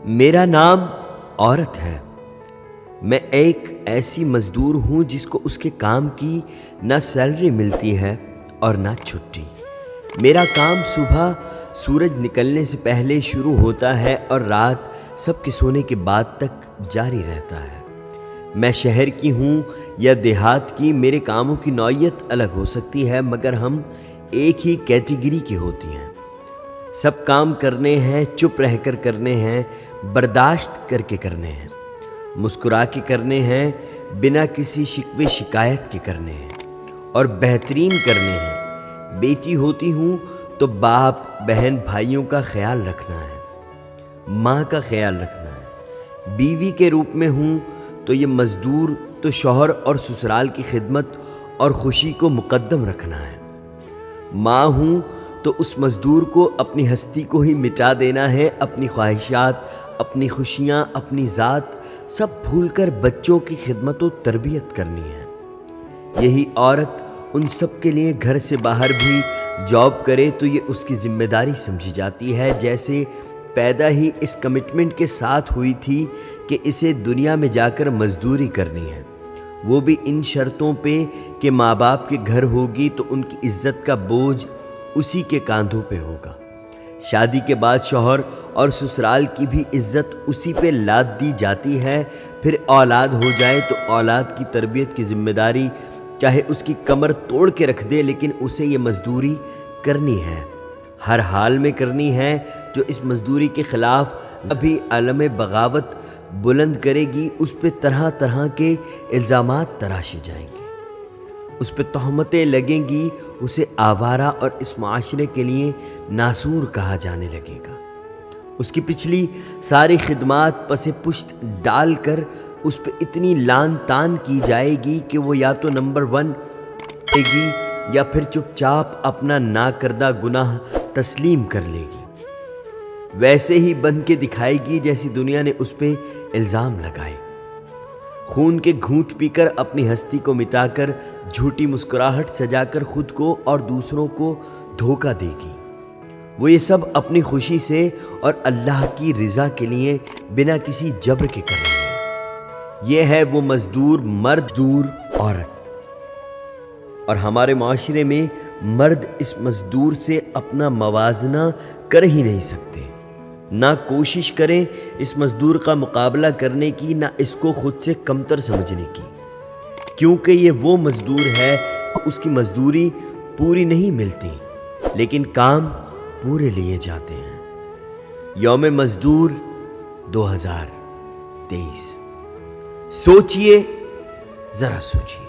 میرا نام عورت ہے۔ میں ایک ایسی مزدور ہوں جس کو اس کے کام کی نہ سیلری ملتی ہے اور نہ چھٹی۔ میرا کام صبح سورج نکلنے سے پہلے شروع ہوتا ہے اور رات سب کے سونے کے بعد تک جاری رہتا ہے۔ میں شہر کی ہوں یا دیہات کی، میرے کاموں کی نوعیت الگ ہو سکتی ہے مگر ہم ایک ہی کیٹیگری کی ہوتی ہیں۔ سب کام کرنے ہیں، چپ رہ کر کرنے ہیں، برداشت کر کے کرنے ہیں، مسکرا کے کرنے ہیں، بنا کسی شکوے شکایت کے کرنے ہیں اور بہترین کرنے ہیں۔ بیٹی ہوتی ہوں تو باپ، بہن، بھائیوں کا خیال رکھنا ہے، ماں کا خیال رکھنا ہے۔ بیوی کے روپ میں ہوں تو یہ مزدور تو شوہر اور سسرال کی خدمت اور خوشی کو مقدم رکھنا ہے۔ ماں ہوں تو اس مزدور کو اپنی ہستی کو ہی مٹا دینا ہے، اپنی خواہشات، اپنی خوشیاں، اپنی ذات سب بھول کر بچوں کی خدمت و تربیت کرنی ہے۔ یہی عورت ان سب کے لیے گھر سے باہر بھی جاب کرے تو یہ اس کی ذمہ داری سمجھی جاتی ہے، جیسے پیدا ہی اس کمٹمنٹ کے ساتھ ہوئی تھی کہ اسے دنیا میں جا کر مزدوری کرنی ہے، وہ بھی ان شرطوں پہ کہ ماں باپ کے گھر ہوگی تو ان کی عزت کا بوجھ اسی کے کاندھوں پہ ہوگا۔ شادی کے بعد شوہر اور سسرال کی بھی عزت اسی پہ لاد دی جاتی ہے۔ پھر اولاد ہو جائے تو اولاد کی تربیت کی ذمہ داری چاہے اس کی کمر توڑ کے رکھ دے لیکن اسے یہ مزدوری کرنی ہے، ہر حال میں کرنی ہے۔ جو اس مزدوری کے خلاف ابھی علم بغاوت بلند کرے گی اس پہ طرح طرح کے الزامات تراشے جائیں گے، اس پہ تہمتیں لگیں گی، اسے آوارہ اور اس معاشرے کے لیے ناسور کہا جانے لگے گا۔ اس کی پچھلی ساری خدمات پس پشت ڈال کر اس پہ اتنی لان تان کی جائے گی کہ وہ یا تو نمبر 1 دے گی یا پھر چپ چاپ اپنا ناکردہ گناہ تسلیم کر لے گی، ویسے ہی بن کے دکھائے گی جیسی دنیا نے اس پہ الزام لگائے۔ خون کے گھونٹ پی کر اپنی ہستی کو مٹا کر جھوٹی مسکراہٹ سجا کر خود کو اور دوسروں کو دھوکہ دے گی۔ وہ یہ سب اپنی خوشی سے اور اللہ کی رضا کے لیے بنا کسی جبر کے کر رہی ہے۔ یہ ہے وہ مزدور مزدور عورت، اور ہمارے معاشرے میں مرد اس مزدور سے اپنا موازنہ کر ہی نہیں سکتے، نہ کوشش کریں اس مزدور کا مقابلہ کرنے کی، نہ اس کو خود سے کمتر سمجھنے کی، کیونکہ یہ وہ مزدور ہے، اس کی مزدوری پوری نہیں ملتی لیکن کام پورے لیے جاتے ہیں۔ یوم مزدور 2023۔ سوچئے، ذرا سوچئے۔